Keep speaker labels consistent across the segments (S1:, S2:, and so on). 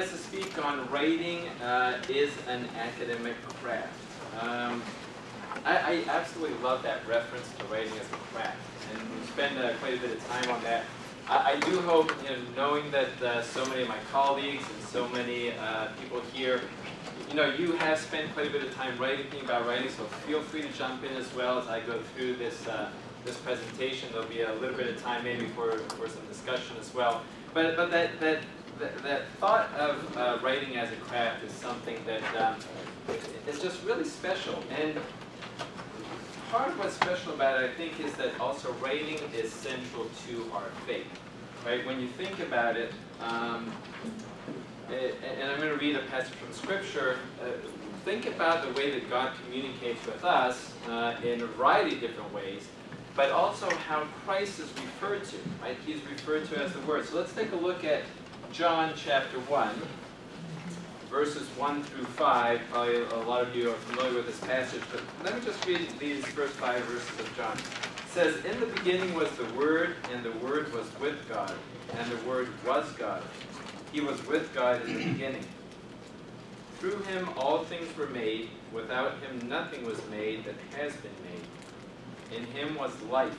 S1: chance to speak on writing is an academic craft. I absolutely love that reference to writing as a craft, and we spend quite a bit of time on that. I do hope, knowing that so many of my colleagues and so many people here, you have spent quite a bit of time thinking about writing, so feel free to jump in as well as I go through this this presentation. There'll be a little bit of time maybe for some discussion as well. But that thought of writing as a craft is something that is just really special. And part of what's special about it, I think, is that also writing is central to our faith. Right? When you think about it, and I'm going to read a passage from Scripture, think about the way that God communicates with us in a variety of different ways, but also how Christ is referred to. Right? He's referred to as the Word. So let's take a look at John chapter 1, verses 1 through 5. Probably a lot of you are familiar with this passage, but let me just read these first 5 verses of John. It says, "In the beginning was the Word, and the Word was with God, and the Word was God. He was with God in the beginning. Through him all things were made. Without him nothing was made that has been made. In him was life,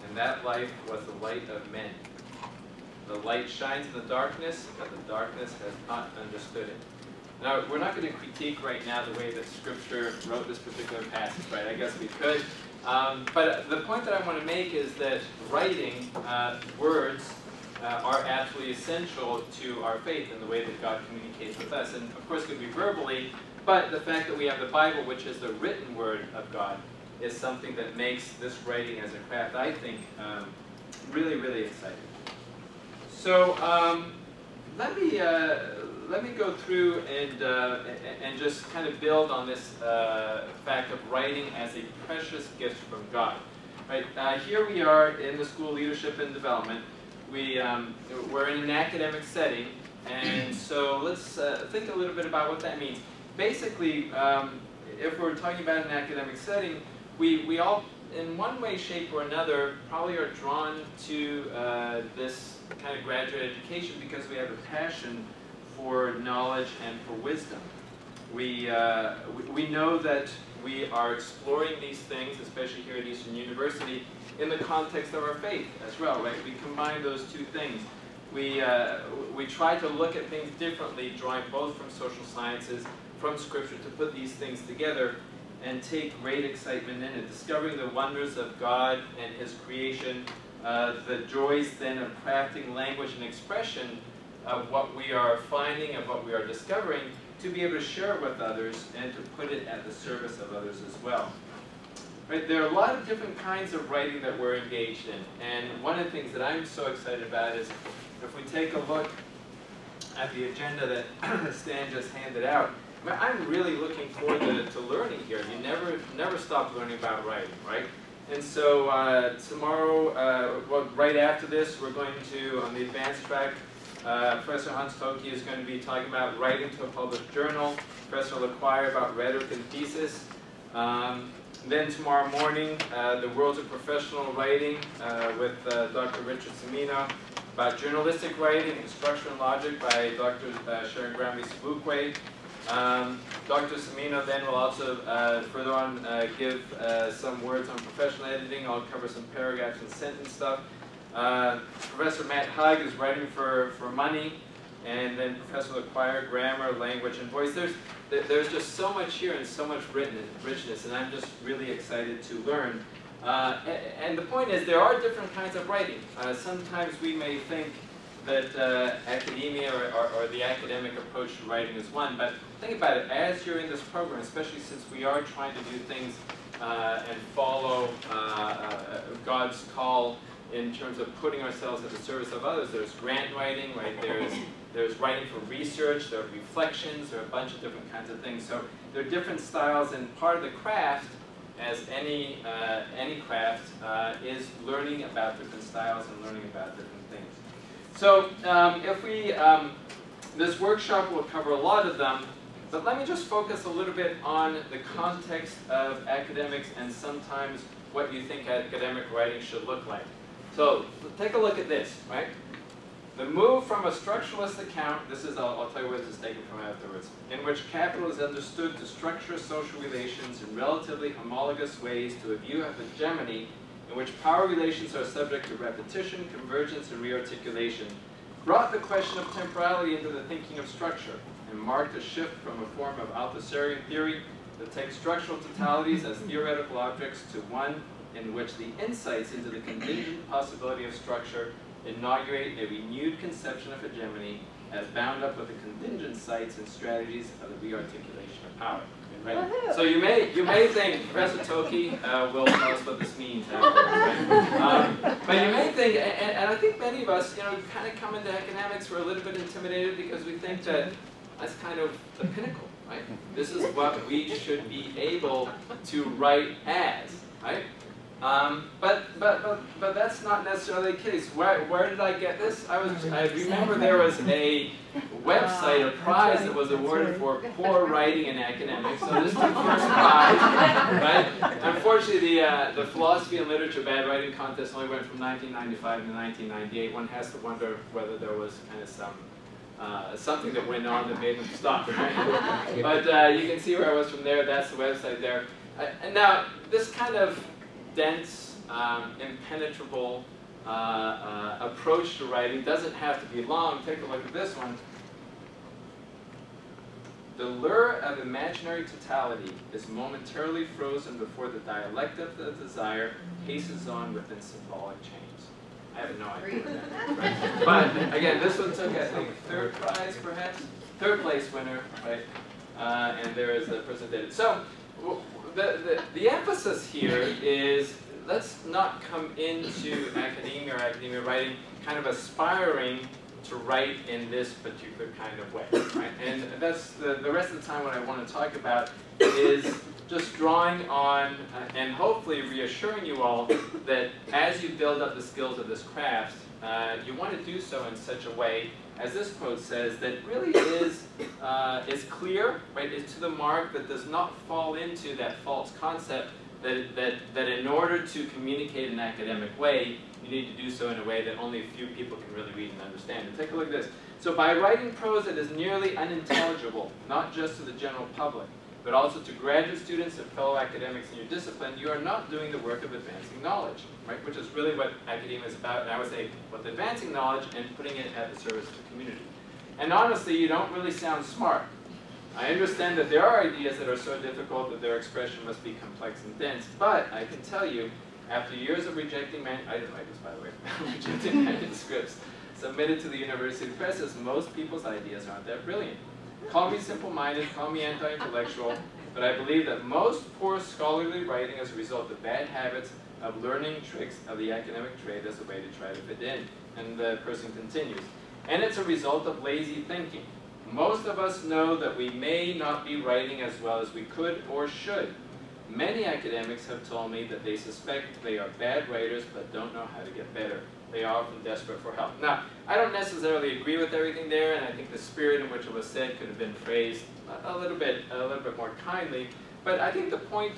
S1: and that life was the light of men. The light shines in the darkness, but the darkness has not understood it." Now, we're not going to critique right now the way that Scripture wrote this particular passage, right? I guess we could. But the point that I want to make is that writing words are absolutely essential to our faith and the way that God communicates with us. And of course it could be verbally, but the fact that we have the Bible, which is the written word of God, is something that makes this writing as a craft, I think, really, really exciting. So let me go through and just kind of build on this fact of writing as a precious gift from God. Right? Here we are in the School of Leadership and Development. We're in an academic setting, and so let's think a little bit about what that means. Basically, if we're talking about an academic setting, we all, in one way, shape, or another, probably are drawn to this kind of graduate education because we have a passion for knowledge and for wisdom. We know that we are exploring these things, especially here at Eastern University, in the context of our faith as well, right? We combine those two things. We try to look at things differently, drawing both from social sciences, from Scripture, to put these things together and take great excitement in it, discovering the wonders of God and His creation, the joys then of crafting language and expression of what we are finding, of what we are discovering, to be able to share it with others and to put it at the service of others as well. Right, there are a lot of different kinds of writing that we're engaged in, and one of the things that I'm so excited about is if we take a look at the agenda that Stan just handed out, I'm really looking forward to learning here. You never stop learning about writing, right? And so tomorrow, well, right after this, we're going to, on the advanced track, Professor Hans Toki is going to be talking about writing to a published journal. Professor LaQuire about rhetoric and thesis. Then tomorrow morning, the worlds of professional writing with Dr. Richard Semino, about journalistic writing and structure and logic by Dr. Sharon Gramby-Sabukwe. Dr. Semino then will also further on give some words on professional editing. I'll cover some paragraphs and sentence stuff. Professor Matt Hug is writing for money, and then Professor LaQuire, grammar, language, and voice. There's just so much here and so much richness, and I'm just really excited to learn. And the point is, there are different kinds of writing. Sometimes we may think that academia or the academic approach to writing is one, but think about it, as you're in this program, especially since we are trying to do things and follow God's call in terms of putting ourselves at the service of others. There's grant writing, right? There's writing for research, there are reflections, there are a bunch of different kinds of things. So there are different styles, and part of the craft, as any craft, is learning about different styles and learning about different things. So this workshop will cover a lot of them, but let me just focus a little bit on the context of academics and sometimes what you think academic writing should look like. So take a look at this, right? The move from a structuralist account, this is, I'll tell you where this is taken from afterwards, in which capital is understood to structure social relations in relatively homologous ways to a view of hegemony in which power relations are subject to repetition, convergence, and rearticulation, brought the question of temporality into the thinking of structure, and marked a shift from a form of Althusserian theory that takes structural totalities as theoretical objects to one in which the insights into the contingent possibility of structure inaugurate a renewed conception of hegemony as bound up with the contingent sites and strategies of the rearticulation of power. Right? So you may think Professor Toki will tell us what this means. But you may think, and I think many of us, kind of come into academics, we're a little bit intimidated because we think that that's kind of the pinnacle, right? This is what we should be able to write as, right? But that's not necessarily the case. Where did I get this? I remember there was a website, a prize that was awarded for poor writing in academics. So this took first prize, right? Unfortunately, the philosophy and literature bad writing contest only went from 1995 to 1998. One has to wonder whether there was kind of something that went on that made them stop. Right? But you can see where I was from there. That's the website there. And now this kind of dense, impenetrable approach to writing doesn't have to be long. Take a look at this one. The lure of imaginary totality is momentarily frozen before the dialect of the desire paces on within symbolic chains. I have no idea what that is, right? But again, this one took, I think, third prize, perhaps? Third place winner, right? And there is the person that did it. So, the emphasis here is let's not come into academia or academia writing kind of aspiring to write in this particular kind of way, right? And that's the rest of the time what I want to talk about is just drawing on and hopefully reassuring you all that as you build up the skills of this craft, you want to do so in such a way, as this quote says, that really is clear, right? Is to the mark, that does not fall into that false concept that in order to communicate in an academic way, you need to do so in a way that only a few people can really read and understand. And take a look at this. So by writing prose that is nearly unintelligible, not just to the general public, but also to graduate students and fellow academics in your discipline, you are not doing the work of advancing knowledge, right? Which is really what academia is about, and I would say with advancing knowledge and putting it at the service of the community. And honestly, you don't really sound smart. I understand that there are ideas that are so difficult that their expression must be complex and dense, but I can tell you, after years of rejecting I didn't write this, by the way, rejecting manuscripts submitted to the university presses, most people's ideas aren't that brilliant. Call me simple-minded, call me anti-intellectual, but I believe that most poor scholarly writing is a result of bad habits of learning tricks of the academic trade as a way to try to fit in. And the person continues. And it's a result of lazy thinking. Most of us know that we may not be writing as well as we could or should. Many academics have told me that they suspect they are bad writers but don't know how to get better. They are often desperate for help. Now, I don't necessarily agree with everything there, and I think the spirit in which it was said could have been phrased a little bit more kindly. But I think the point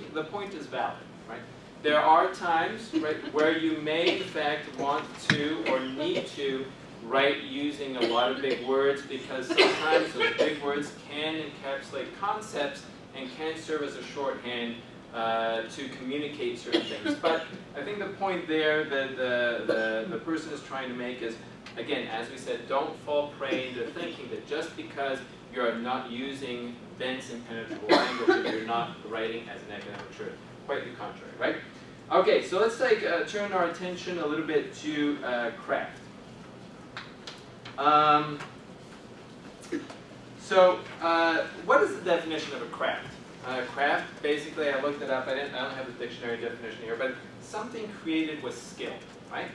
S1: is valid, right? There are times, right, where you may in fact want to or need to write using a lot of big words, because sometimes those big words can encapsulate concepts and can serve as a shorthand to communicate certain things. But I think the point there that the person is trying to make is, again, as we said, don't fall prey into thinking that just because you're not using dense impenetrable language that you're not writing as an academic truth. Quite the contrary, right? Okay, so let's turn our attention a little bit to craft. What is the definition of a craft? Craft, basically, I looked it up. I don't have the dictionary definition here, but something created with skill, right?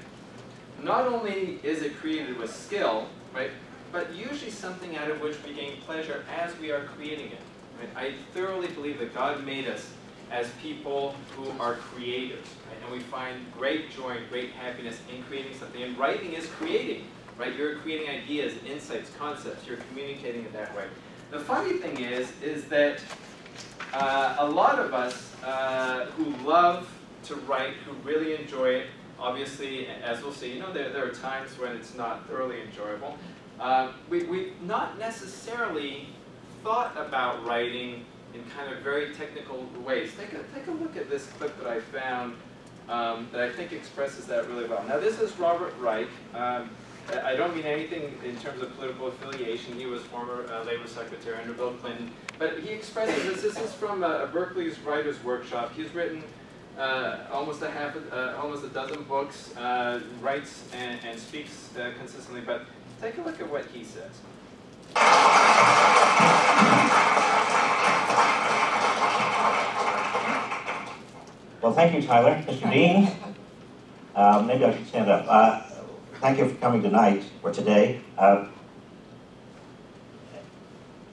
S1: Not only is it created with skill, right, but usually something out of which we gain pleasure as we are creating it. Right? I thoroughly believe that God made us as people who are creators, right? And we find great joy and great happiness in creating something. And writing is creating, right? You're creating ideas, insights, concepts. You're communicating it that way. The funny thing is that a lot of us who love to write, who really enjoy it, obviously, as we'll see, there are times when it's not thoroughly enjoyable. We've not necessarily thought about writing in kind of very technical ways. Take a look at this clip that I found that I think expresses that really well. Now, this is Robert Reich. I don't mean anything in terms of political affiliation. He was former Labor Secretary under Bill Clinton. But he expresses this. This is from Berkeley's Writers' Workshop. He's written almost a dozen books, writes and speaks consistently. But take a look at what he says.
S2: Well, thank you, Tyler. Mr. Dean, maybe I should stand up. Thank you for coming tonight, or today.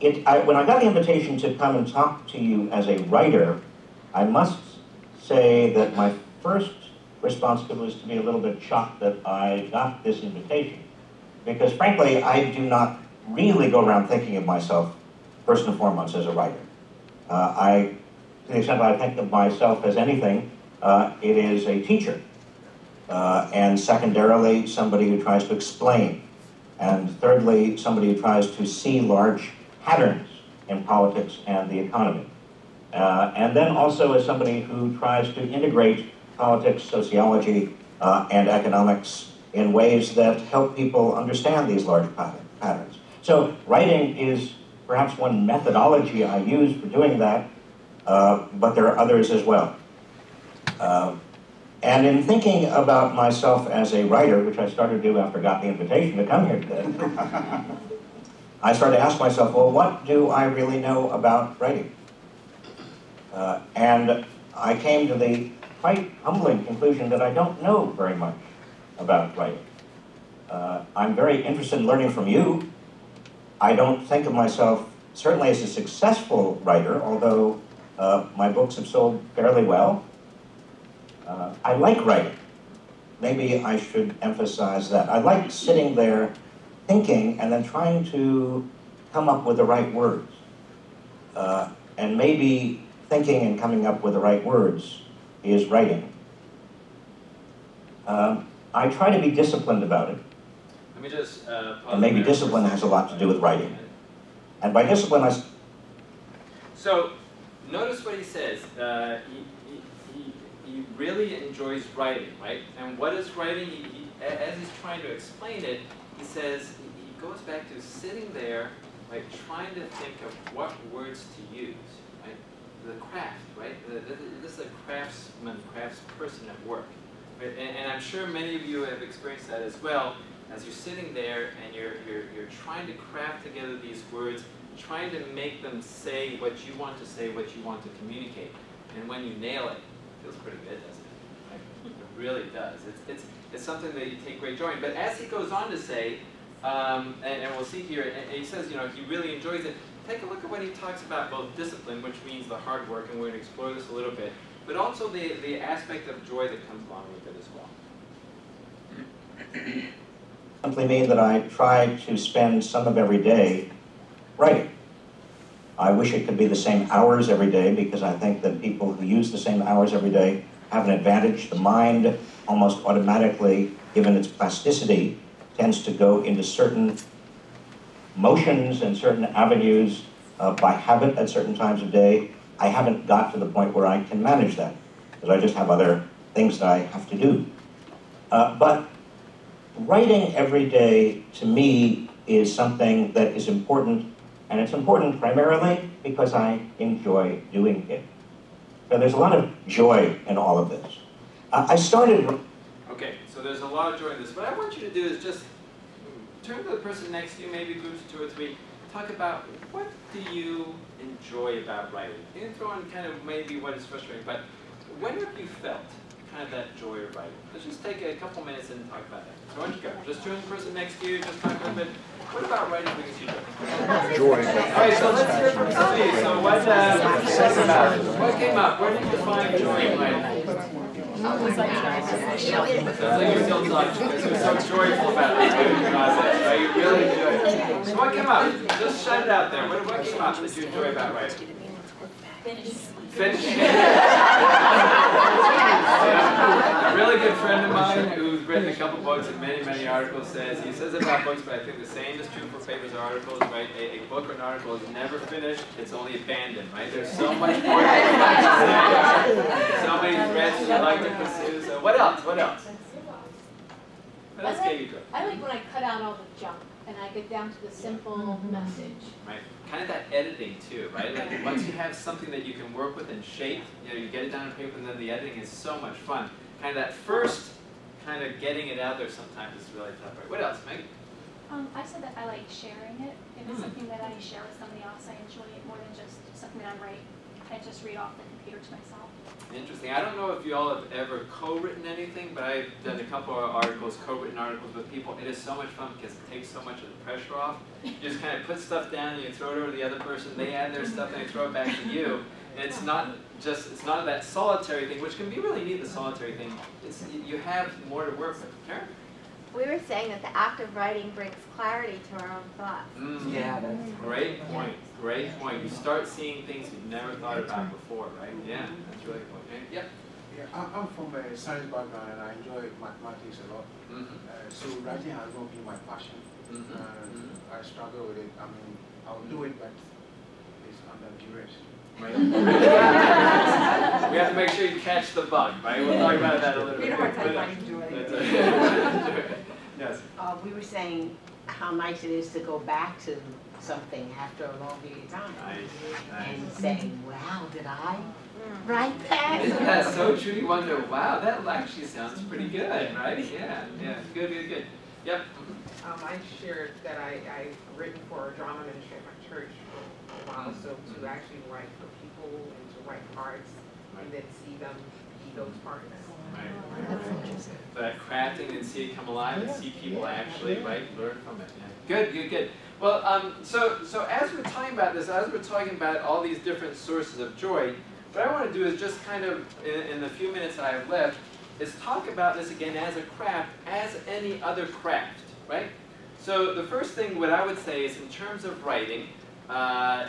S2: When I got the invitation to come and talk to you as a writer, I must say that my first response was to be a little bit shocked that I got this invitation. Because frankly, I do not really go around thinking of myself, first and foremost, as a writer. To the extent that I think of myself as anything, it is a teacher. And secondarily, somebody who tries to explain. And thirdly, somebody who tries to see large patterns in politics and the economy. And then also as somebody who tries to integrate politics, sociology, and economics in ways that help people understand these large patterns. So writing is perhaps one methodology I use for doing that, but there are others as well. And in thinking about myself as a writer, which I started to do after I got the invitation to come here today, I started to ask myself, well, what do I really know about writing? And I came to the quite humbling conclusion that I don't know very much about writing. I'm very interested in learning from you. I don't think of myself certainly as a successful writer, although my books have sold fairly well. I like writing. Maybe I should emphasize that. I like sitting there thinking and then trying to come up with the right words. And maybe thinking and coming up with the right words is writing. I try to be disciplined about it.
S1: Let me just
S2: and maybe discipline has a lot to do with writing. And by discipline,
S1: So, notice what he says. He really enjoys writing, right? And what is writing? As he's trying to explain it, he says, he goes back to sitting there, like trying to think of what words to use, right? The craft, right? This is a craftsperson at work. Right? And I'm sure many of you have experienced that as well, as you're sitting there and you're trying to craft together these words, trying to make them say what you want to say, what you want to communicate. And when you nail it, it feels pretty good, doesn't it? Right? It really does. It's something that you take great joy in. But as he goes on to say, and we'll see here, and he says, he really enjoys it. Take a look at what he talks about, both discipline, which means the hard work, and we're going to explore this a little bit, but also the aspect of joy that comes along with it as well.
S2: Simply mean that I try to spend some of every day writing. I wish it could be the same hours every day, because I think that people who use the same hours every day have an advantage. The mind almost automatically, given its plasticity, tends to go into certain motions and certain avenues by habit at certain times of day. I haven't got to the point where I can manage that, because I just have other things that I have to do. But writing every day, to me, is something that is important, and it's important primarily because I enjoy doing it. So there's a lot of joy in all of this. I started...
S1: Okay, so there's a lot of joy in this. What I want you to do is just turn to the person next to you, maybe groups of 2 or 3, talk about what do you enjoy about writing. You can throw in kind of maybe what is frustrating, but when have you felt kind of that joy of writing? Let's just take a couple minutes and talk about that. So why don't you go? Just turn to the person next to you, just talk a little bit. What about writing brings you joy?
S3: Joy.
S1: All right, so let's hear from Steve. So what came up? Where did you find joy in writing? Sounds like you're still talking because you're so joyful about the writing process, right? You really enjoy it. So what came up? Just shout it out there. What came up that you enjoy about writing? Finish. A really good friend of mine who's written a couple books and many articles says, he says about books, but I think the same is true for papers or articles, right? A book or an article is never finished, it's only abandoned, right? There's so much more that you'd like to say, so many threads you'd like to pursue. So what else? What else? What else can you do?
S3: I like when I cut out all the junk and I get down to the simple message.
S1: Right. Kind of that editing too, right? Like once you have something that you can work with and shape, you know, you get it down on paper, and then the editing is so much fun. Kind of that first kind of getting it out there sometimes is really tough. Right? What else, Meg?
S4: I said that I like sharing it. If it's something that I share with somebody else, I enjoy it more than just something that I write. I just read off the computer to myself.
S1: Interesting. I don't know if you all have ever co-written anything, but I've done a couple of articles, co-written articles with people. It is so much fun because it takes so much of the pressure off. You just kind of put stuff down and you throw it over to the other person. They add their stuff and they throw it back to you. And it's not that solitary thing, which can be really neat, the solitary thing. It's, you have more to work with. Karen?
S5: We were saying that the act of writing brings clarity to our own thoughts.
S1: Yeah, that's great point. Great point. You start seeing things you've never thought about before, right? Yeah, that's really cool. Yep.
S6: Yeah, I'm from a science background and I enjoy mathematics a lot. So writing has not been my passion. I struggle with it. I mean, I'll do it, but it's under duress.
S1: Right. We have to make sure you catch the bug, right? We'll talk about that a little bit.
S7: We don't have time to enjoy it.
S1: Yes.
S7: We were saying how nice it is to go back to something after a long period of time.
S1: Nice.
S7: And saying, wow, did I write that?
S1: Isn't that so true? You wonder, wow, that actually sounds pretty good, right? Yeah, yeah. Good. Yep.
S8: I shared that I've written for a drama ministry at my church for a while, so to actually write for people and to write parts and then see them be those parts.
S1: Right. So that crafting and see it come alive and see people actually learn from it. Yeah. Good. Well, so as we're talking about this, as we're talking about all these different sources of joy, what I want to do is just kind of, in the few minutes that I have left, is talk about this again as a craft, as any other craft, right? So the first thing what I would say is in terms of writing,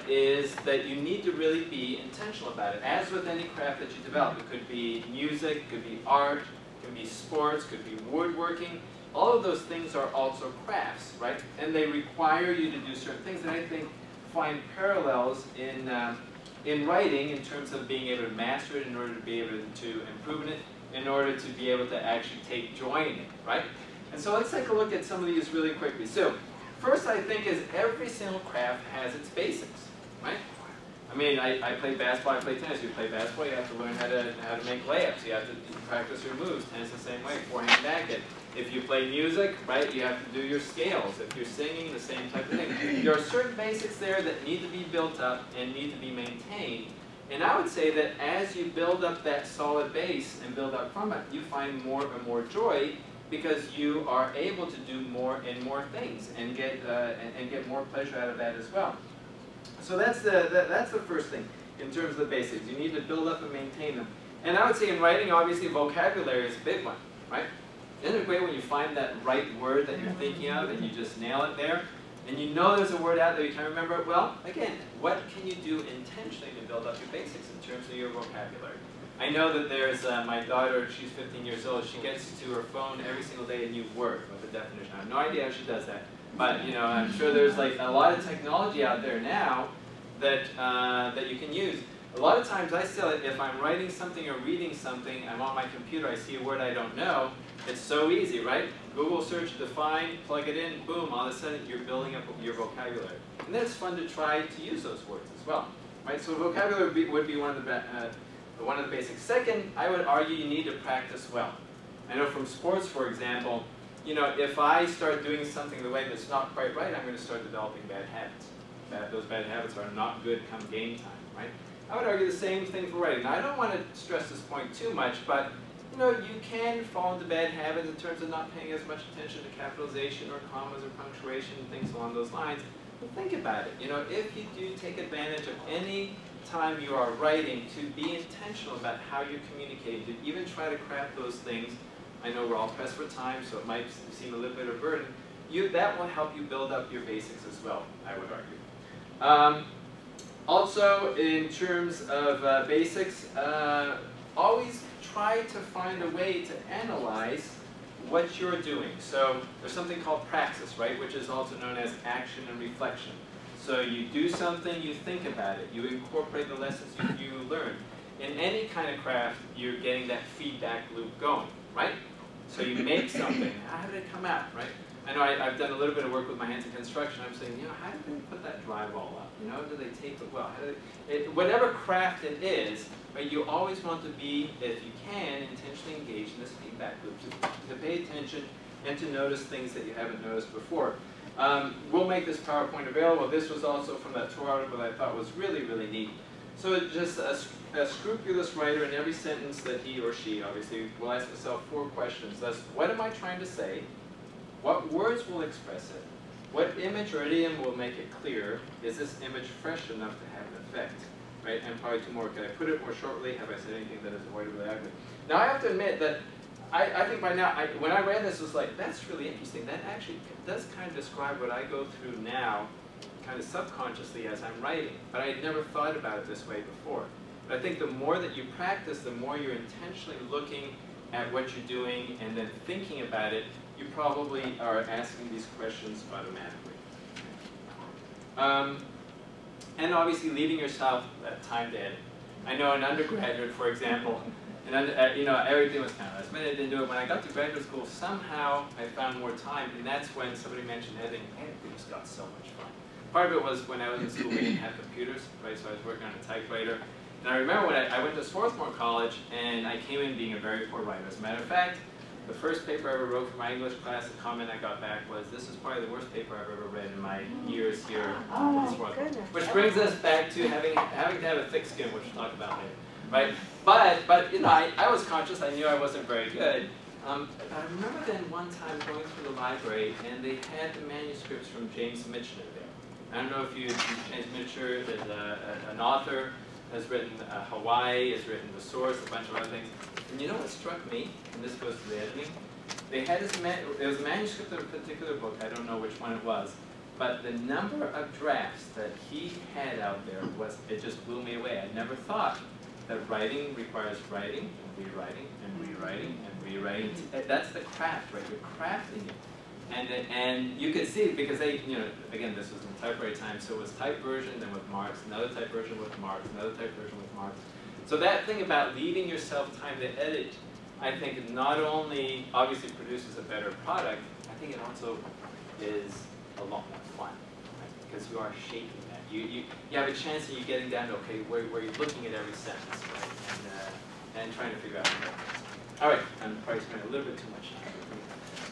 S1: is that you need to really be intentional about it. As with any craft that you develop, it could be music, it could be art, it could be sports, it could be woodworking. All of those things are also crafts, right? And they require you to do certain things, and I think find parallels in writing in terms of being able to master it, in order to be able to improve it, in order to be able to actually take joy in it, right? And so let's take a look at some of these really quickly. So first, I think, is every single craft has its basics, right? I mean, I play basketball, I play tennis. You play basketball, you have to learn how to make layups. You have to practice your moves. Tennis the same way, forehand, backhand. If you play music, right, you have to do your scales. If you're singing, the same type of thing. There are certain basics there that need to be built up and need to be maintained. And I would say that as you build up that solid base and build up from it, you find more and more joy, because you are able to do more and more things and get more pleasure out of that as well. So that's the first thing in terms of the basics. You need to build up and maintain them. And I would say in writing, obviously, vocabulary is a big one, right? Isn't it great when you find that right word that you're thinking of and you just nail it there? And you know there's a word out there you can't remember it? Well, again, what can you do intentionally to build up your basics in terms of your vocabulary? I know that there's my daughter, she's 15 years old, she gets to her phone every single day a new word with a definition. I have no idea how she does that. But you know, I'm sure there's like a lot of technology out there now that, that you can use. A lot of times I still, if I'm writing something or reading something, I'm on my computer, I see a word I don't know, it's so easy, right? Google search, define, plug it in, boom, all of a sudden you're building up your vocabulary. And then it's fun to try to use those words as well, right? So vocabulary would be one of the basics. Second, I would argue you need to practice well. I know from sports, for example, you know, if I start doing something the way that's not quite right, I'm going to start developing bad habits. Those bad habits are not good come game time, right? I would argue the same thing for writing. Now, I don't want to stress this point too much, but you know, you can fall into bad habits in terms of not paying as much attention to capitalization or commas or punctuation and things along those lines. But think about it. You know, if you do take advantage of any time you are writing, to be intentional about how you're communicating, to even try to craft those things. I know we're all pressed for time, so it might seem a little bit of a burden. That will help you build up your basics as well, I would argue. Also, in terms of basics, always try to find a way to analyze what you're doing. So there's something called praxis, right, which is also known as action and reflection. So you do something, you think about it, you incorporate the lessons you learn. In any kind of craft, you're getting that feedback loop going, right? So you make something, how did it come out, right? I know I've done a little bit of work with my hands in construction. I'm saying, you know, how did they put that drywall up? You know, do they tape it well? How do they, whatever craft it is, right, you always want to be, if you can, intentionally engaged in this feedback loop, to pay attention and to notice things that you haven't noticed before. We'll make this PowerPoint available. This was also from that tour article that I thought was really, really neat. So it's just a scrupulous writer in every sentence that he or she, obviously, will ask himself 4 questions. That's, what am I trying to say? What words will express it? What image or idiom will make it clear? Is this image fresh enough to have an effect? Right? And probably 2 more. Can I put it more shortly? Have I said anything that is avoidably ugly? Now I have to admit that I think by now, when I read this, it was like, that's really interesting. That actually does kind of describe what I go through now, kind of subconsciously as I'm writing. But I had never thought about it this way before. But I think the more that you practice, the more you're intentionally looking at what you're doing and then thinking about it, you probably are asking these questions automatically. And obviously leaving yourself time to edit. I know an undergraduate, for example, and you know, everything was kind of last minute, didn't do it. When I got to graduate school, somehow I found more time, and that's when somebody mentioned editing. Editing just got so much fun. Part of it was when I was in school, we didn't have computers, right? So I was working on a typewriter. And I remember when I went to Swarthmore College, and I came in being a very poor writer. As a matter of fact, the first paper I ever wrote for my English class, the comment I got back was, this is probably the worst paper I've ever read in my years here at Swarthmore. Which brings us back to having to have a thick skin, which we'll talk about later. Right? But you know, I was conscious, I knew I wasn't very good. I remember then one time going through the library, and they had the manuscripts from James Michener there. I don't know if James Michener is an author, has written Hawaii, has written The Source, a bunch of other things. And you know what struck me, and this goes to the editing, they had this there was a manuscript of a particular book, I don't know which one it was, but the number of drafts that he had out there it just blew me away. I never thought that writing requires writing, and rewriting, and rewriting, and rewriting. That's the craft, right? You're crafting it. And you could see it because they, you know, again, this was in typewriter time, so it was type version, then with marks, another type version with marks, another type version with marks. So that thing about leaving yourself time to edit, I think not only obviously produces a better product, I think it also is a lot more fun, right? Because you are shaping that. You have a chance of you getting down to, okay, where you're looking at every sentence, right? And trying to figure out what it is. All right, I'm probably spending a little bit too much time.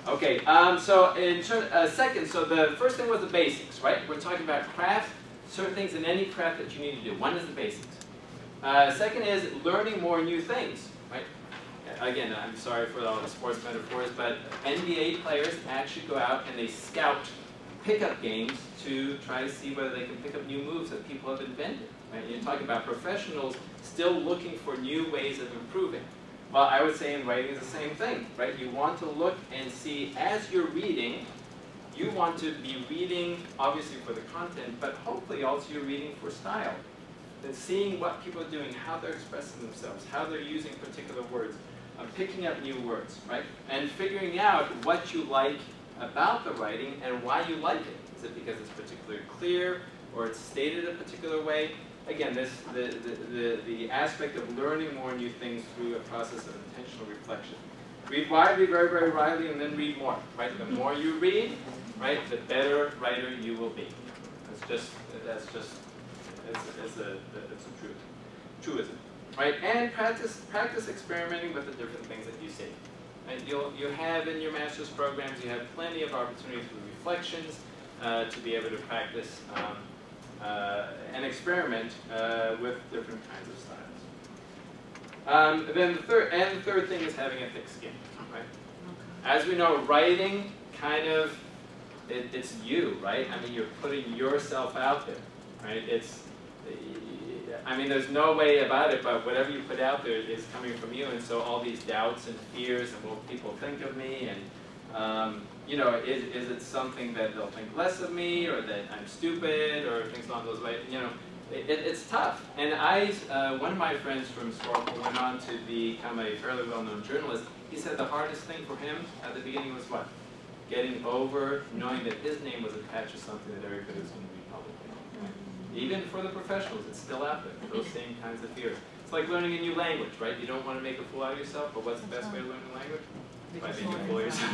S1: Okay, so in second, so the first thing was the basics, right? We're talking about craft, certain things in any craft that you need to do. One is the basics. Second is learning more new things, right? Again, I'm sorry for all the sports metaphors, but NBA players actually go out and they scout pickup games to try to see whether they can pick up new moves that people have invented, right? You're talking about professionals still looking for new ways of improving. Well, I would say in writing is the same thing, right? You want to look and see, as you're reading, you want to be reading, obviously, for the content, but hopefully also you're reading for style. And seeing what people are doing, how they're expressing themselves, how they're using particular words, picking up new words, right? And figuring out what you like about the writing and why you like it. Is it because it's particularly clear, or it's stated a particular way? Again, the aspect of learning more new things through a process of intentional reflection. Read widely, very, very widely, and then read more, right? The more you read, right, the better writer you will be. That's just it's a truism, right? And practice experimenting with the different things that you see. And you have in your master's programs, you have plenty of opportunities for reflections to be able to practice and experiment with different kinds of styles. Then the third thing is having a thick skin, right? As we know, writing kind of, it's you, right? I mean, you're putting yourself out there, right? I mean, there's no way about it, but whatever you put out there is coming from you, and so all these doubts and fears, and will people think of me, and you know, is it something that they'll think less of me, or that I'm stupid, or things along those lines? You know, it's tough. And one of my friends from Swarthmore went on to become a fairly well-known journalist. He said the hardest thing for him at the beginning was what? Getting over knowing that his name was attached to something that everybody was going to read publicly. Even for the professionals, it's still out there, those same kinds of fears. It's like learning a new language, right? You don't want to make a fool out of yourself, but what's the best way to learn a language? By making a fool of yourself.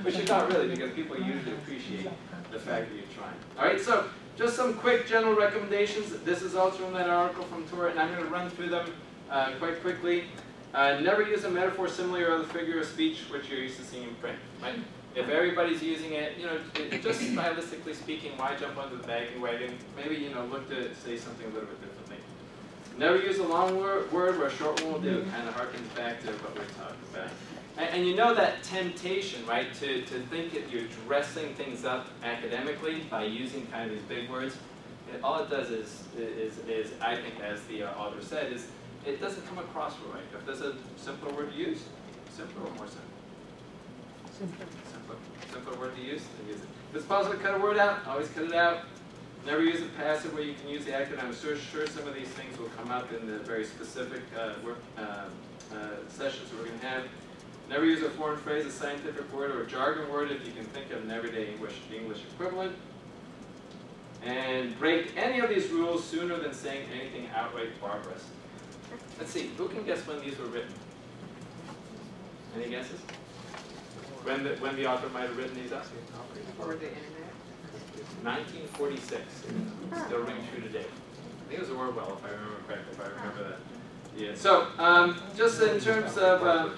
S1: Which you're not really, because people usually appreciate the fact that you're trying. All right, so just some quick general recommendations. This is also from that article from Tora, and I'm going to run through them quite quickly. Never use a metaphor, simile, or other figure of speech which you're used to seeing in print. Right? If everybody's using it, just stylistically speaking, why jump onto the wagon? Maybe look to say something a little bit differently. Never use a long word where a short one will do. It kind of harkens back to what we're talking about. And you know that temptation, right, to think that you're dressing things up academically by using kind of these big words. All it does is I think, as the author said, is it doesn't come across right. If there's a simpler word to use, simpler or more simple? Simpler word to use, then use it. If it's possible to cut a word out, always cut it out. Never use a passive where you can use the active. I'm sure some of these things will come up in the very specific sessions that we're going to have. Never use a foreign phrase, a scientific word, or a jargon word if you can think of an everyday English equivalent. And break any of these rules sooner than saying anything outright barbarous. Let's see, who can guess when these were written? Any guesses? When the author might have written these up?
S8: Before the internet.
S1: 1946. Still rings true today. I think it was Orwell, if I remember correctly, if I remember that. Yeah. So, just in terms of,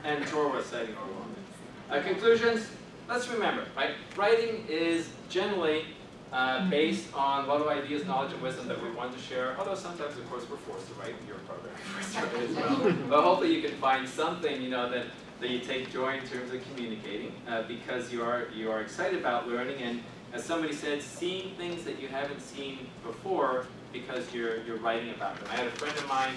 S1: and Tor was citing Orwell. Conclusions, let's remember, right? Writing is generally based on a lot of ideas, knowledge, and wisdom that we want to share, although sometimes, of course, we're forced to write. Your program forced to write as well. But hopefully you can find something, that you take joy in terms of communicating, because you are excited about learning, and as somebody said, seeing things that you haven't seen before because you're writing about them. I had a friend of mine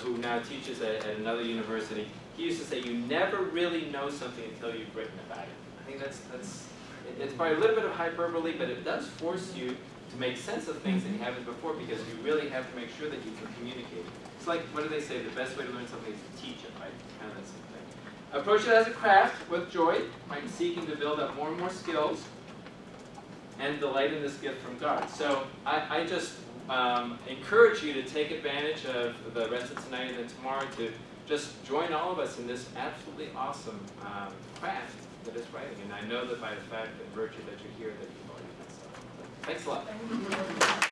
S1: who now teaches at another university. He used to say, you never really know something until you've written about it. I think it's probably a little bit of hyperbole, but it does force you to make sense of things that you haven't before, because you really have to make sure that you can communicate. It's like, what do they say? The best way to learn something is to teach it, right? Kind of that same thing. Approach it as a craft with joy, right? Seeking to build up more and more skills, and delight in this gift from God. So I just encourage you to take advantage of the rest of tonight and then tomorrow to just join all of us in this absolutely awesome craft that is writing. And I know that by the fact and virtue that you're here, that you've already done so. Thanks a lot.